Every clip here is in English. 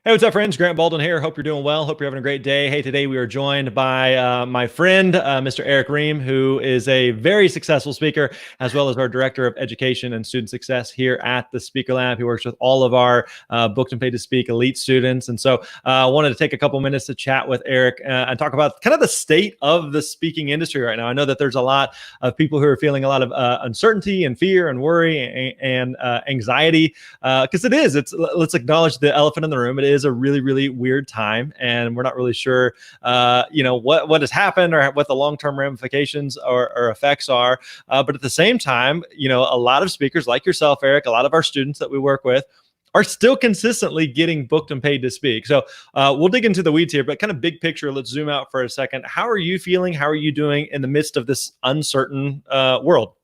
Hey, what's up, friends? Grant Baldwin here. Hope you're doing well. Hope you're having a great day. Hey, today we are joined by my friend, Mr. Erick Rheam, who is a very successful speaker, as well as our Director of Education and Student Success here at the Speaker Lab. He works with all of our booked and paid to speak elite students. And so I wanted to take a couple minutes to chat with Erick and talk about kind of the state of the speaking industry right now. I know that there's a lot of people who are feeling a lot of uncertainty and fear and worry and anxiety because let's acknowledge the elephant in the room. It is a really, really weird time, and we're not really sure, what has happened or what the long-term ramifications or effects are. But at the same time, a lot of speakers like yourself, Erick, a lot of our students that we work with are still consistently getting booked and paid to speak. So we'll dig into the weeds here, but kind of big picture, let's zoom out for a second. How are you feeling? How are you doing in the midst of this uncertain world?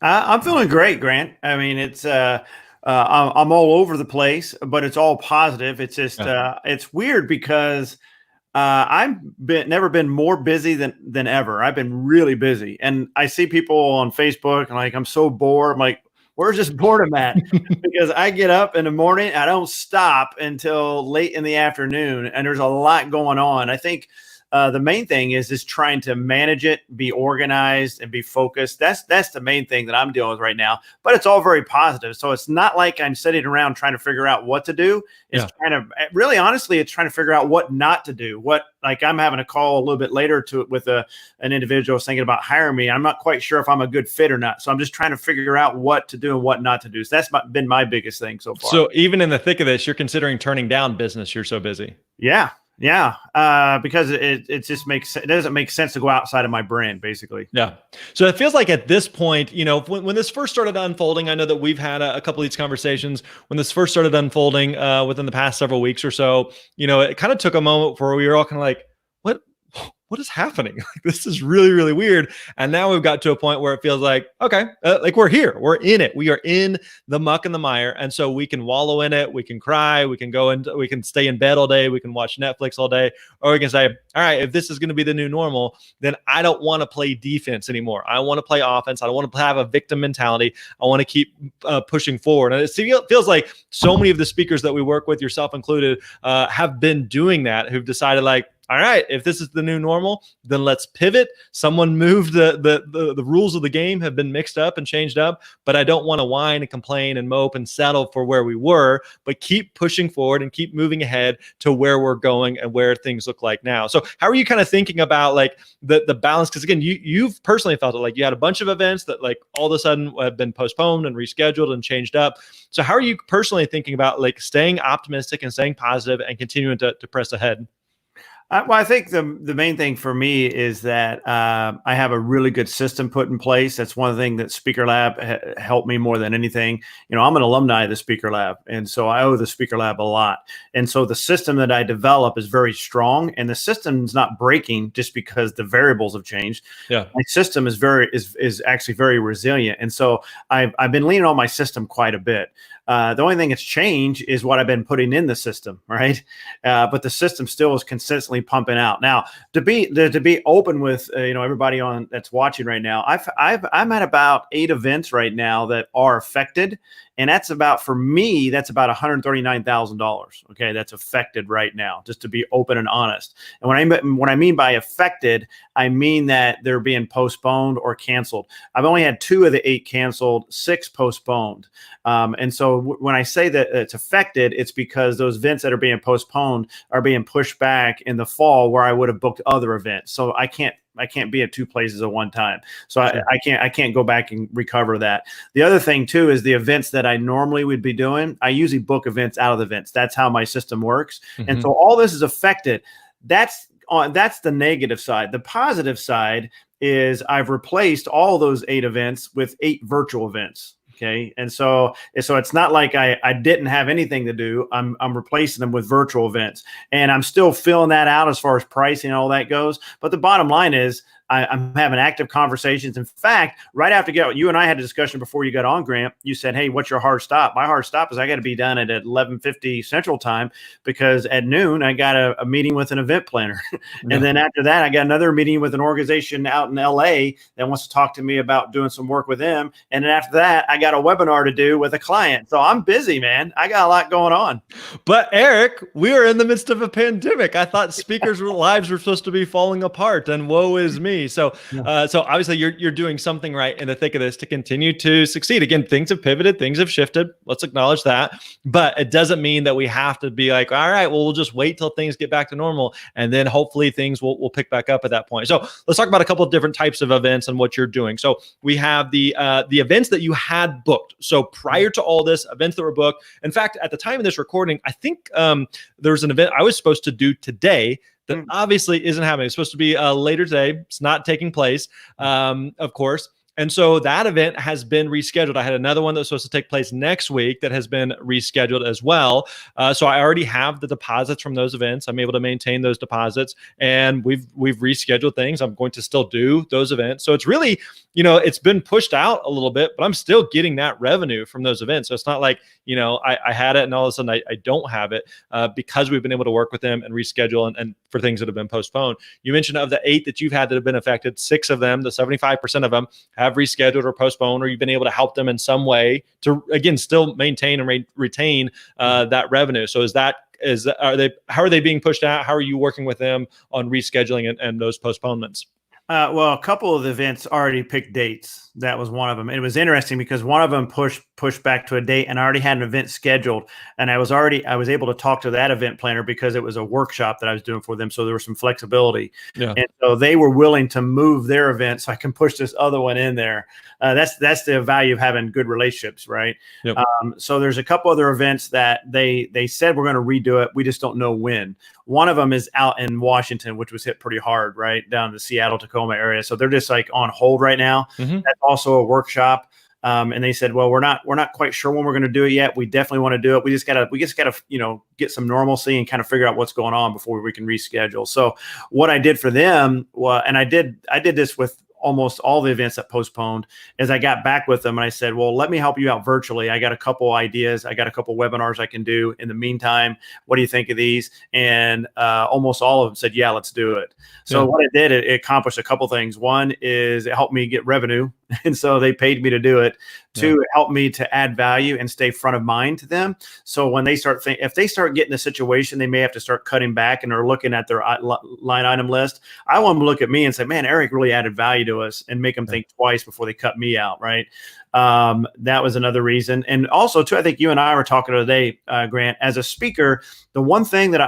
I'm feeling great, Grant. I mean, I'm all over the place, but it's all positive. It's just it's weird because never been more busy than ever. I've been really busy, and I see people on Facebook and like I'm so bored. I'm like, where's this boredom at? Because I get up in the morning, I don't stop until late in the afternoon, and there's a lot going on. I think the main thing is trying to manage it, be organized, and be focused. That's the main thing that I'm dealing with right now. But it's all very positive. So it's not like I'm sitting around trying to figure out what to do. It's really honestly, it's trying to figure out what not to do. Like I'm having a call a little bit later with an individual thinking about hiring me. I'm not quite sure if I'm a good fit or not. So I'm just trying to figure out what to do and what not to do. So that's been my biggest thing so far. So even in the thick of this, you're considering turning down business. You're so busy. Yeah. Because it doesn't make sense to go outside of my brand, basically. Yeah. So it feels like at this point, when this first started unfolding, I know that we've had a couple of these conversations. When this first started unfolding within the past several weeks or so, it kind of took a moment where we were all kind of like, what is happening? Like, this is really, really weird. And now we've got to a point where it feels like, okay, like we're here, we're in it. We are in the muck and the mire. And so we can wallow in it. We can cry. We can stay in bed all day. We can watch Netflix all day, or we can say, all right, if this is going to be the new normal, then I don't want to play defense anymore. I want to play offense. I don't want to have a victim mentality. I want to keep pushing forward. And it feels like so many of the speakers that we work with, yourself included, have been doing that, who've decided like, all right, if this is the new normal, then let's pivot. Someone moved the rules of the game have been mixed up and changed up, but I don't want to whine and complain and mope and settle for where we were, but keep pushing forward and keep moving ahead to where we're going and where things look like now. So how are you kind of thinking about like the balance? Because again, you've personally felt it like you had a bunch of events that like all of a sudden have been postponed and rescheduled and changed up. So how are you personally thinking about like staying optimistic and staying positive and continuing to press ahead? Well, I think the main thing for me is that I have a really good system put in place. That's one of the things that Speaker Lab helped me more than anything. I'm an alumni of the Speaker Lab, and so I owe the Speaker Lab a lot. And so the system that I develop is very strong, and the system is not breaking just because the variables have changed. Yeah, my system is actually very resilient, and so I've been leaning on my system quite a bit. The only thing that's changed is what I've been putting in the system, right? But the system still is consistently pumping out. Now, to be open with everybody that's watching right now, I'm at about 8 events right now that are affected, and that's about $139,000. Okay, that's affected right now. Just to be open and honest. And what I mean by affected, I mean that they're being postponed or canceled. I've only had 2 of the 8 canceled, 6 postponed. And so when I say that it's affected, it's because those events that are being postponed are being pushed back in the fall where I would have booked other events. So I can't be at 2 places at one time. So sure. I can't go back and recover that. The other thing too is the events that I normally would be doing, I usually book events out of the events. That's how my system works. Mm-hmm. And so all this is affected. That's the negative side. The positive side is I've replaced all those 8 events with 8 virtual events. Okay. And so it's not like I didn't have anything to do. I'm replacing them with virtual events, and I'm still filling that out as far as pricing and all that goes. But the bottom line is I'm having active conversations. In fact, right after you and I had a discussion before you got on, Grant, you said, hey, what's your hard stop? My hard stop is I got to be done at 11:50 Central Time, because at noon I got a meeting with an event planner. And then after that, I got another meeting with an organization out in LA that wants to talk to me about doing some work with them. And then after that, I got a webinar to do with a client. So I'm busy, man. I got a lot going on. But Eric, we are in the midst of a pandemic. I thought speakers' lives were supposed to be falling apart, and woe is me. So, so obviously you're doing something right in the thick of this to continue to succeed. Again, things have pivoted, things have shifted. Let's acknowledge that. But it doesn't mean that we have to be like, all right, well, we'll just wait till things get back to normal, and then hopefully things will pick back up at that point. So let's talk about a couple of different types of events and what you're doing. So we have the events that you had booked. So prior to all this, events that were booked. In fact, at the time of this recording, I think there's an event I was supposed to do today that obviously isn't happening. It's supposed to be later today. It's not taking place, of course. And so that event has been rescheduled. I had another one that was supposed to take place next week that has been rescheduled as well. So I already have the deposits from those events. I'm able to maintain those deposits, and we've rescheduled things. I'm going to still do those events. So it's really, it's been pushed out a little bit, but I'm still getting that revenue from those events. So it's not like, I had it and all of a sudden I don't have it because we've been able to work with them and reschedule and for things that have been postponed. You mentioned of the 8 that you've had that have been affected, 6 of them, the 75% of them have rescheduled or postponed, or you've been able to help them in some way to, again, still maintain and retain that revenue. So how are they being pushed out? How are you working with them on rescheduling and those postponements? Well, a couple of the events already picked dates. That was one of them. And it was interesting because one of them pushed back to a date, and I already had an event scheduled, and I was able to talk to that event planner because it was a workshop that I was doing for them. So there was some flexibility. Yeah. And so they were willing to move their event so I can push this other one in there. That's the value of having good relationships, right? Yep. So there's a couple other events that they said we're going to redo it. We just don't know when. One of them is out in Washington, which was hit pretty hard, right down in the Seattle, Tacoma area. So they're just like on hold right now. Mm-hmm. That's also a workshop. And they said, well, we're not quite sure when we're going to do it yet. We definitely want to do it. We just gotta, get some normalcy and kind of figure out what's going on before we can reschedule. So what I did for them, and I did this with almost all the events that postponed, is I got back with them and I said, well, let me help you out virtually. I got a couple ideas. I got a couple webinars I can do in the meantime. What do you think of these? And almost all of them said, yeah, let's do it. So what it did, it accomplished a couple things. One is it helped me get revenue. And so they paid me to do it. Two, it helped me to add value and stay front of mind to them. So when they if they start getting a situation, they may have to start cutting back and they're looking at their line item list. I want them to look at me and say, man, Eric really added value to us, and make them think twice before they cut me out. Right. That was another reason. And also too, I think you and I were talking today, Grant, as a speaker, the one thing that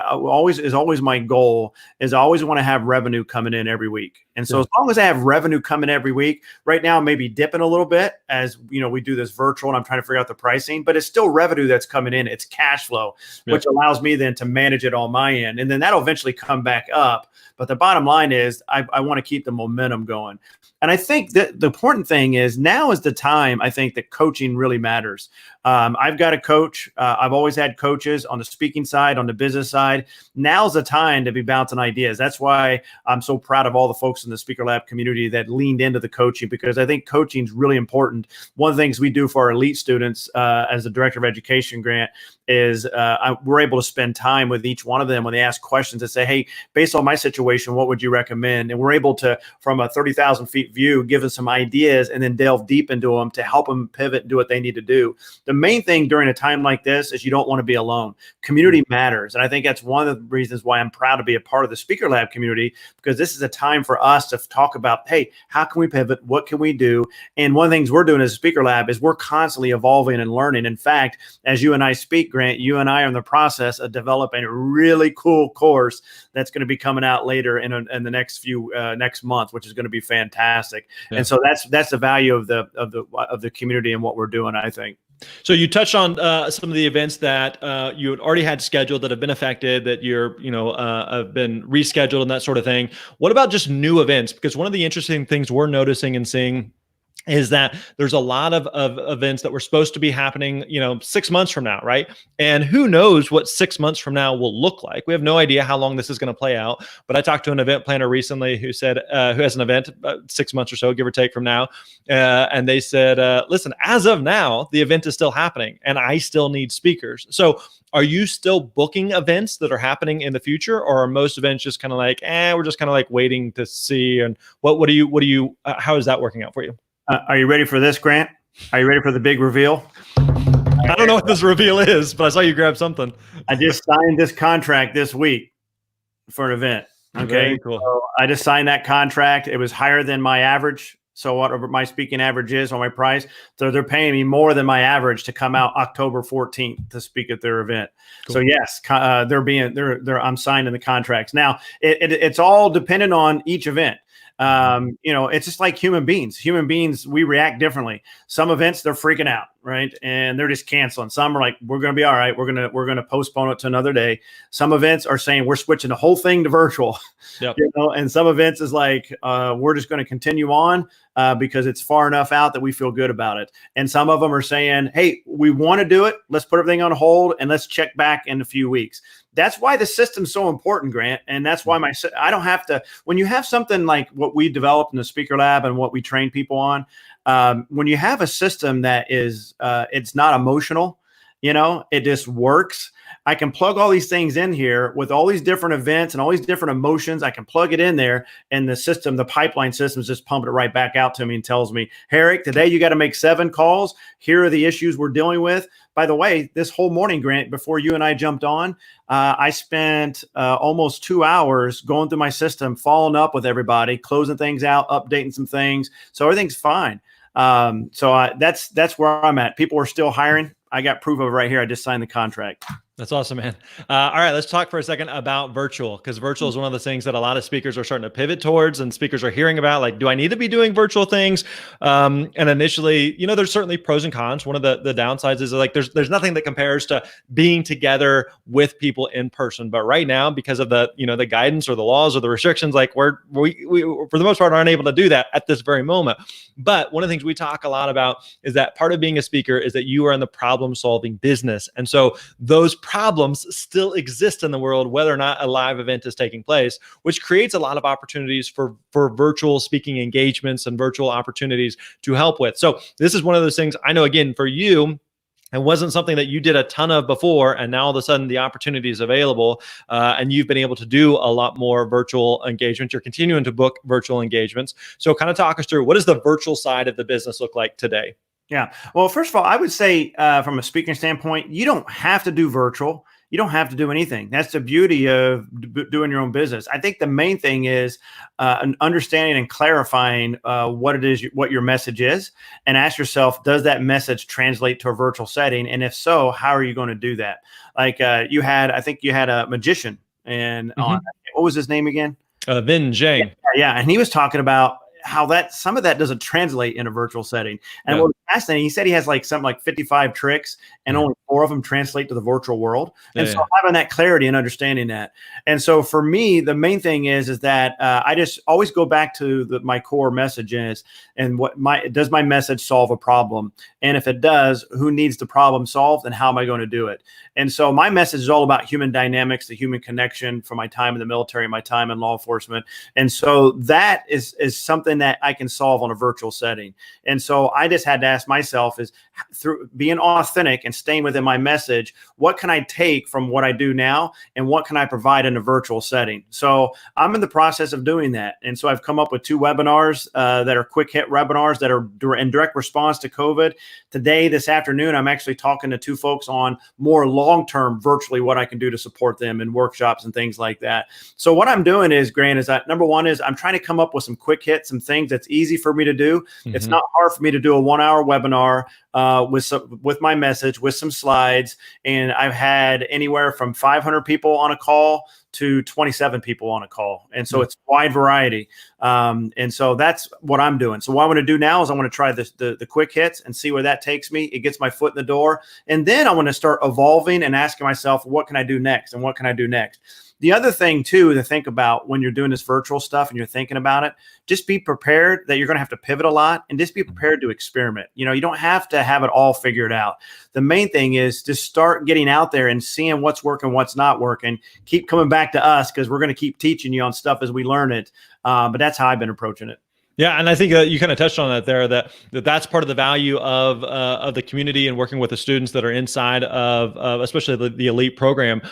is always my goal is I always want to have revenue coming in every week. And so as long as I have revenue coming every week, right now, maybe dipping a little bit as we do this virtual and I'm trying to figure out the pricing, but it's still revenue that's coming in. It's cash flow, which allows me then to manage it on my end. And then that'll eventually come back up. But the bottom line is I want to keep the momentum going. And I think that the important thing is now is the time, I think, that coaching really matters. I've got a coach. I've always had coaches on the speaking side, on the business side. Now's the time to be bouncing ideas. That's why I'm so proud of all the folks in the Speaker Lab community that leaned into the coaching, because I think coaching is really important. One of the things we do for our elite students as the director of education, Grant, is we're able to spend time with each one of them when they ask questions and say, hey, based on my situation, what would you recommend? And we're able to, from a 30,000 feet view, give them some ideas and then delve deep into them to help them pivot and do what they need to do. The main thing during a time like this is you don't want to be alone. Community matters. And I think that's one of the reasons why I'm proud to be a part of the Speaker Lab community, because this is a time for us to talk about, hey, how can we pivot? What can we do? And one of the things we're doing as a Speaker Lab is we're constantly evolving and learning. In fact, as you and I speak, Grant, you and I are in the process of developing a really cool course that's going to be coming out later in the next month, which is going to be fantastic. Yeah. And so that's the value of the community and what we're doing, I think. So you touched on some of the events that you had already had scheduled that have been affected, that have been rescheduled and that sort of thing. What about just new events? Because one of the interesting things we're noticing and seeing is that there's a lot of events that were supposed to be happening, 6 months from now, right? And who knows what 6 months from now will look like? We have no idea how long this is going to play out. But I talked to an event planner recently who said, who has an event 6 months or so, give or take from now, and they said, listen, as of now, the event is still happening, and I still need speakers. So are you still booking events that are happening in the future, or are most events just kind of like, we're just kind of like waiting to see? And what do you, how is that working out for you? Are you ready for this, Grant? Are you ready for the big reveal? I don't know what this reveal is, but I saw you grab something. I just signed this contract this week for an event. Okay. Very cool. So I just signed that contract. It was higher than my average. So whatever my speaking average is on my price. So they're paying me more than my average to come out October 14th to speak at their event. Cool. So yes, I'm signing the contracts. Now it's all dependent on each event. It's just like human beings. Human beings, we react differently. Some events, they're freaking out, right? And they're just canceling. Some are like, we're going to be all right. We're going to postpone it to another day. Some events are saying we're switching the whole thing to virtual. Yep. And some events is like, we're just going to continue on because it's far enough out that we feel good about it. And some of them are saying, hey, we want to do it. Let's put everything on hold and let's check back in a few weeks. That's why the system's so important, Grant. And that's why I don't have to, when you have something like what we developed in the Speaker Lab and what we train people on, when you have a system that is, it's not emotional, it just works. I can plug all these things in here with all these different events and all these different emotions. I can plug it in there, and the pipeline system is just pumping it right back out to me and tells me, hey, Eric, today you got to make 7 calls. Here are the issues we're dealing with. By the way, this whole morning, Grant, before you and I jumped on, I spent almost 2 hours going through my system, following up with everybody, closing things out, updating some things. So everything's fine. That's where I'm at. People are still hiring. I got proof of it right here. I just signed the contract. That's awesome, man. All right, let's talk for a second about virtual, because virtual is one of the things that a lot of speakers are starting to pivot towards, and speakers are hearing about, like, do I need to be doing virtual things? And initially, there's certainly pros and cons. One of the downsides is like there's nothing that compares to being together with people in person. But right now, because of the the guidance or the laws or the restrictions, like we for the most part aren't able to do that at this very moment. But one of the things we talk a lot about is that part of being a speaker is that you are in the problem-solving business, and so those problems still exist in the world, whether or not a live event is taking place, which creates a lot of opportunities for virtual speaking engagements and virtual opportunities to help with. So this is one of those things I know, again, for you, it wasn't something that you did a ton of before, and now all of a sudden the opportunity is available, and you've been able to do a lot more virtual engagements. You're continuing to book virtual engagements. So kind of talk us through, what does the virtual side of the business look like today? Yeah. Well, first of all, I would say from a speaking standpoint, you don't have to do virtual. You don't have to do anything. That's the beauty of doing your own business. I think the main thing is understanding and clarifying what it is, what your message is, and ask yourself, does that message translate to a virtual setting? And if so, how are you going to do that? Like I think you had a magician, and what was his name again? Vin Zhang. Yeah. And he was talking about how some of that doesn't translate in a virtual setting. And what was fascinating, he said he has like something like 55 tricks, and only 4 of them translate to the virtual world. And so having that clarity and understanding that. And so for me, the main thing is that I just always go back to my core message is, and does my message solve a problem? And if it does, who needs the problem solved, and how am I going to do it? And so my message is all about human dynamics, the human connection from my time in the military, my time in law enforcement. And so that is something that I can solve on a virtual setting. And so I just had to ask myself, is through being authentic and staying within my message, what can I take from what I do now, and what can I provide in a virtual setting? So I'm in the process of doing that. And so I've come up with 2 webinars that are quick hit webinars that are in direct response to COVID. Today, this afternoon, I'm actually talking to 2 folks on more long-term virtually what I can do to support them in workshops and things like that. So what I'm doing is, Grant, is that number one is I'm trying to come up with some quick hits, some things that's easy for me to do. It's not hard for me to do a 1-hour webinar with my message, with some slides. And I've had anywhere from 500 people on a call to 27 people on a call. And so it's wide variety. And so that's what I'm doing. So what I want to do now is I want to try the quick hits and see where that takes me. It gets my foot in the door. And then I want to start evolving and asking myself, what can I do next? And what can I do next? The other thing too to think about when you're doing this virtual stuff and you're thinking about it, just be prepared that you're going to have to pivot a lot, and just be prepared to experiment. You know, you don't have to have it all figured out. The main thing is just start getting out there and seeing what's working, what's not working. Keep coming back to us, because we're going to keep teaching you on stuff as we learn it. But that's how I've been approaching it. Yeah, and I think you kind of touched on that there. That's part of the value of the community and working with the students that are inside of especially the elite program.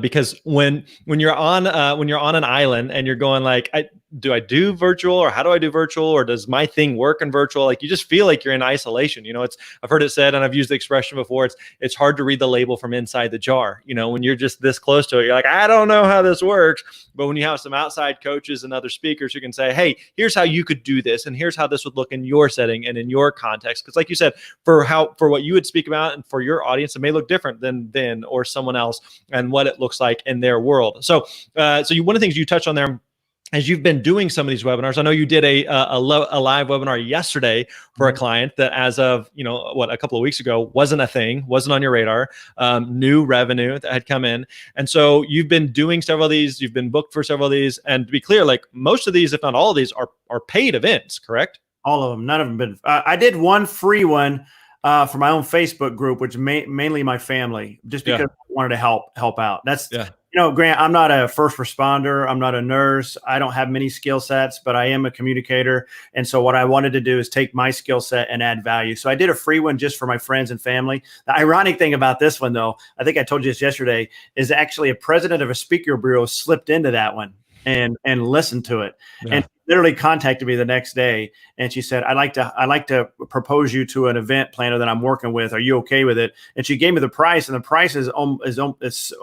Because when you're on an island and you're going like, do I do virtual, or how do I do virtual, or does my thing work in virtual? Like, you just feel like you're in isolation. You know, I've heard it said, and I've used the expression before, it's hard to read the label from inside the jar. You know, when you're just this close to it, you're like, I don't know how this works. But when you have some outside coaches and other speakers who can say, hey, here's how you could do this, and here's how this would look in your setting and in your context. Because like you said, for what you would speak about and for your audience, it may look different than or someone else, and what it looks like in their world. So one of the things you touched on there, as you've been doing some of these webinars, I know you did a live webinar yesterday for a client that, as of, a couple of weeks ago, wasn't a thing, wasn't on your radar, new revenue that had come in. And so you've been doing several of these, you've been booked for several of these. And to be clear, like, most of these, if not all of these, are paid events, correct? All of them. None of them been. I did one free one for my own Facebook group, which mainly my family, just because I wanted to help out. That's Grant, I'm not a first responder. I'm not a nurse. I don't have many skill sets, but I am a communicator. And so what I wanted to do is take my skill set and add value. So I did a free one just for my friends and family. The ironic thing about this one, though, I think I told you this yesterday, is actually a president of a speaker bureau slipped into that one and listened to it. Yeah. And literally contacted me the next day, and she said, I'd like to propose you to an event planner that I'm working with. Are you okay with it? And she gave me the price, and the price is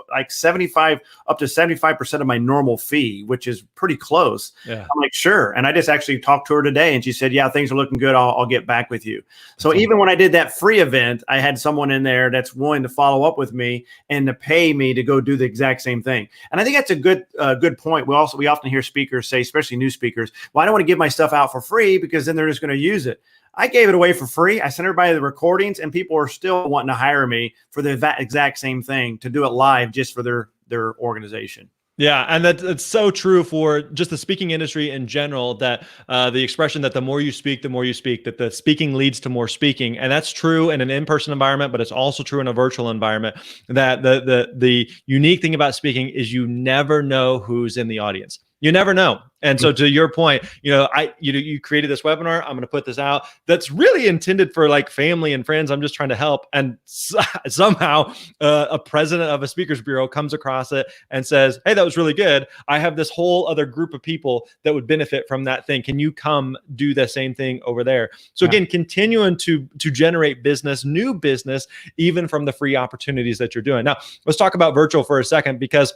like 75 up to 75% of my normal fee, which is pretty close. Yeah. I'm like, sure. And I just actually talked to her today, and she said, yeah, things are looking good. I'll get back with you. So even when I did that free event, I had someone in there that's willing to follow up with me and to pay me to go do the exact same thing. And I think that's a good point. We often hear speakers say, especially new speakers, well, I don't want to give my stuff out for free because then they're just going to use it. I gave it away for free. I sent everybody the recordings, and people are still wanting to hire me for the exact same thing, to do it live just for their organization. Yeah, and it's so true for just the speaking industry in general, that the expression that the more you speak, that the speaking leads to more speaking. And that's true in an in-person environment, but it's also true in a virtual environment, that the unique thing about speaking is you never know who's in the audience. You never know. And so to your point, you created this webinar. I'm going to put this out. That's really intended for like family and friends. I'm just trying to help. And somehow a president of a speakers bureau comes across it and says, hey, that was really good. I have this whole other group of people that would benefit from that thing. Can you come do the same thing over there? So again, continuing to generate business, new business, even from the free opportunities that you're doing. Now, let's talk about virtual for a second, because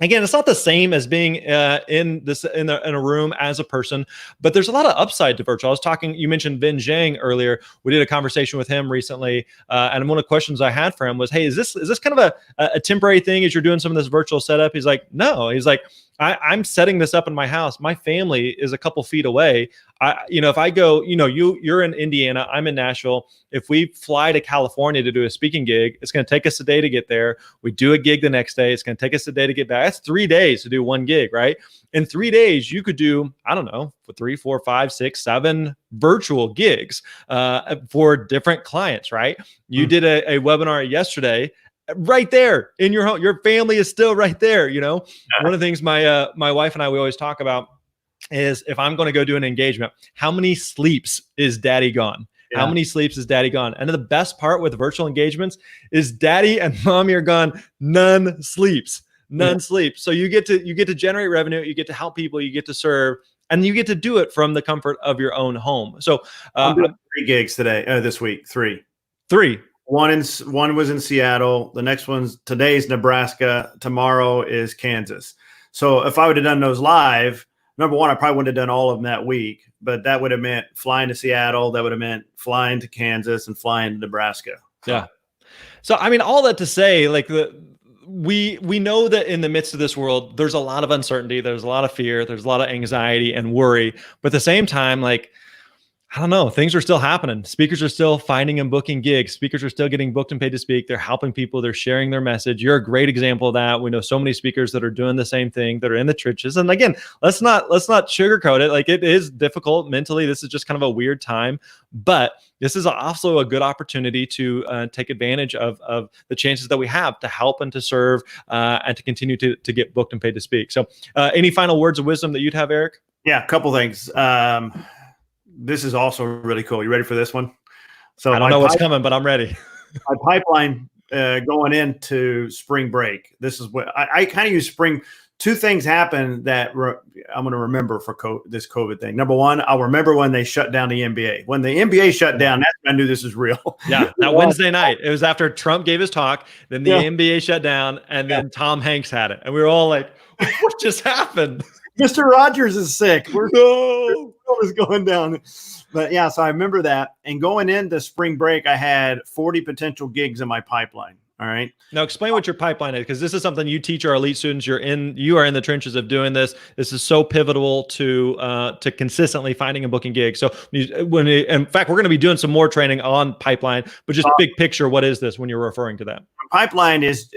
again, it's not the same as being in a room as a person, but there's a lot of upside to virtual. You mentioned Vin Zhang earlier. We did a conversation with him recently, and one of the questions I had for him was, "Hey, is this kind of a temporary thing as you're doing some of this virtual setup?" He's like, "No." He's like, I'm setting this up in my house. My family is a couple feet away. If I go, you're in Indiana, I'm in Nashville. If we fly to California to do a speaking gig, it's going to take us a day to get there. We do a gig the next day. It's going to take us a day to get back. That's 3 days to do one gig, right? In 3 days, you could do, I don't know, 3, 4, 5, 6, 7 virtual gigs for different clients, right? You did a webinar yesterday. Right there in your home, your family is still right there. One of the things my wife and we always talk about is, if I'm going to go do an engagement, how many sleeps is daddy gone? Yeah. How many sleeps is daddy gone? And the best part with virtual engagements is daddy and mommy are gone. None sleeps. So you get to generate revenue. You get to help people. You get to serve, and you get to do it from the comfort of your own home. So I'm doing 3 gigs this week. Three. One was in Seattle. The next today's Nebraska. Tomorrow is Kansas. So if I would have done those live, number one, I probably wouldn't have done all of them that week, but that would have meant flying to Seattle. That would have meant flying to Kansas and flying to Nebraska. Yeah. So, I mean, all that to say, like, we know that in the midst of this world, there's a lot of uncertainty. There's a lot of fear. There's a lot of anxiety and worry. But at the same time, like, I don't know. Things are still happening. Speakers are still finding and booking gigs. Speakers are still getting booked and paid to speak. They're helping people. They're sharing their message. You're a great example of that. We know so many speakers that are doing the same thing, that are in the trenches. And again, let's not sugarcoat it. Like, it is difficult mentally. This is just kind of a weird time, but this is also a good opportunity to take advantage of the chances that we have to help and to serve and to continue to get booked and paid to speak. So any final words of wisdom that you'd have, Erick? Yeah, a couple things. This is also really cool. You ready for this one? So I don't know what's coming, but I'm ready. My pipeline going into spring break. This is what I kind of use spring. Two things happen that I'm going to remember for this COVID thing. Number one, I'll remember when they shut down the NBA. When the NBA shut down, that's when I knew this is real. Yeah, that Wednesday night. It was after Trump gave his talk, then the NBA shut down, and then Tom Hanks had it. And we were all like, what just happened? Mr. Rogers is sick. What is going down? But yeah, so I remember that. And going into spring break, I had 40 potential gigs in my pipeline. All right. Now explain what your pipeline is, because this is something you teach our elite students. You are in the trenches of doing this. This is so pivotal to consistently finding and booking gigs. So in fact, we're going to be doing some more training on pipeline, but just big picture, what is this when you're referring to that? Pipeline is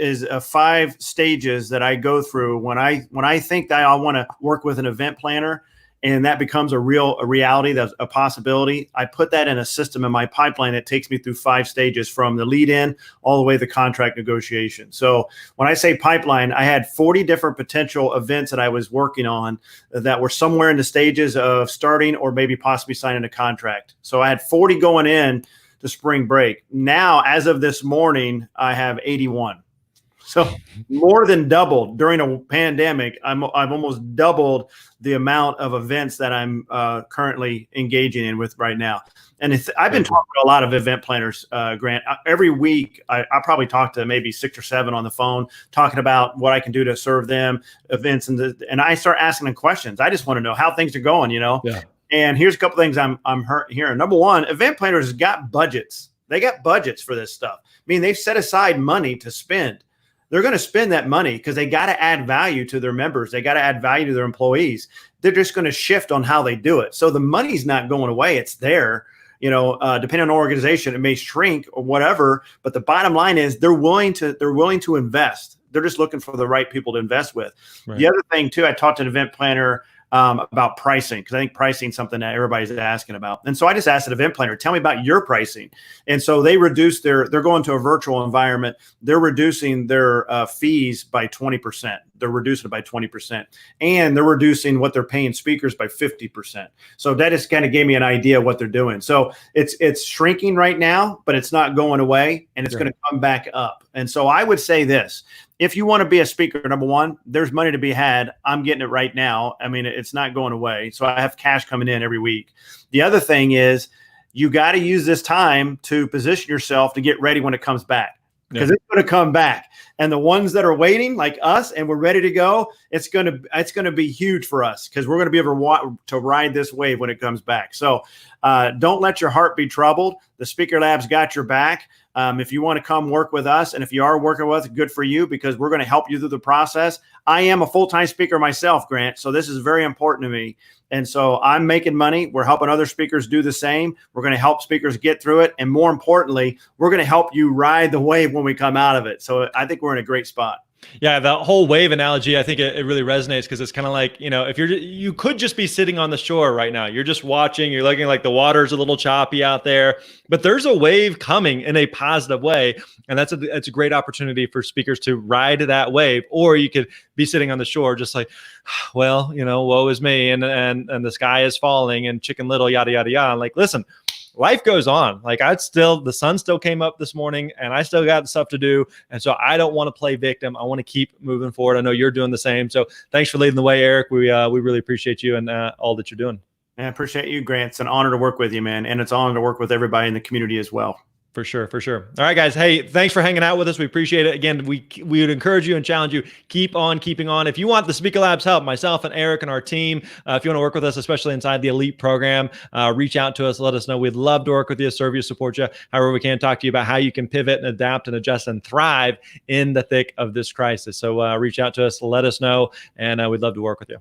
5 stages that I go through when I think that I want to work with an event planner, and that becomes a reality, that's a possibility. I put that in a system in my pipeline that takes me through 5 stages, from the lead in all the way to the contract negotiation. So when I say pipeline, I had 40 different potential events that I was working on that were somewhere in the stages of starting or maybe possibly signing a contract. So I had 40 going in to spring break. Now, as of this morning, I have 81. So more than doubled during a pandemic. I've almost doubled the amount of events that I'm currently engaging in with right now. And I've been talking to a lot of event planners, Grant. Every week, I probably talk to maybe 6 or 7 on the phone, talking about what I can do to serve them events. And I start asking them questions. I just want to know how things are going, Yeah. And here's a couple things I'm hearing. Number one, event planners got budgets. They got budgets for this stuff. I mean, they've set aside money to spend. They're going to spend that money because they got to add value to their members. They got to add value to their employees. They're just going to shift on how they do it. So the money's not going away. It's there. Depending on the organization, it may shrink or whatever. But the bottom line is they're willing to invest. They're just looking for the right people to invest with. Right. The other thing too, I talked to an event planner about pricing, because I think pricing is something that everybody's asking about. And so I just asked an event planner, tell me about your pricing. And so they reduced they're going to a virtual environment. They're reducing their fees by 20%. They're reducing it by 20%. And they're reducing what they're paying speakers by 50%. So that just kind of gave me an idea of what they're doing. So it's shrinking right now, but it's not going away, and it's going to come back up. And so I would say this: if you want to be a speaker, number one, there's money to be had. I'm getting it right now. I mean, it's not going away. So I have cash coming in every week. The other thing is you got to use this time to position yourself to get ready when it comes back, because it's going to come back. And the ones that are waiting, like us, and we're ready to go, it's going to be huge for us, because we're going to be able to ride this wave when it comes back. So don't let your heart be troubled. The Speaker Lab's got your back. If you want to come work with us, and if you are working with us, good for you, because we're going to help you through the process. I am a full-time speaker myself, Grant, so this is very important to me. And so I'm making money. We're helping other speakers do the same. We're going to help speakers get through it. And more importantly, we're going to help you ride the wave when we come out of it. So I think we're in a great spot. Yeah, the whole wave analogy, I think it really resonates, because it's kind of like, if you could just be sitting on the shore right now. You're just watching, you're looking like the water's a little choppy out there, but there's a wave coming in a positive way. And it's a great opportunity for speakers to ride that wave. Or you could be sitting on the shore just like, well, woe is me, and the sky is falling, and Chicken Little, yada, yada, yada. And like, listen, life goes on. Like, the sun still came up this morning, and I still got stuff to do. And so I don't want to play victim. I want to keep moving forward. I know you're doing the same. So thanks for leading the way, Erick. We really appreciate you and all that you're doing. I appreciate you, Grant. It's an honor to work with you, man. And it's an honor to work with everybody in the community as well. For sure. All right, guys. Hey, thanks for hanging out with us. We appreciate it. Again, we would encourage you and challenge you, keep on keeping on. If you want the Speaker Lab's help, myself and Erick and our team, if you want to work with us, especially inside the elite program, reach out to us. Let us know. We'd love to work with you, serve you, support you. However we can, talk to you about how you can pivot and adapt and adjust and thrive in the thick of this crisis. So reach out to us, let us know, and we'd love to work with you.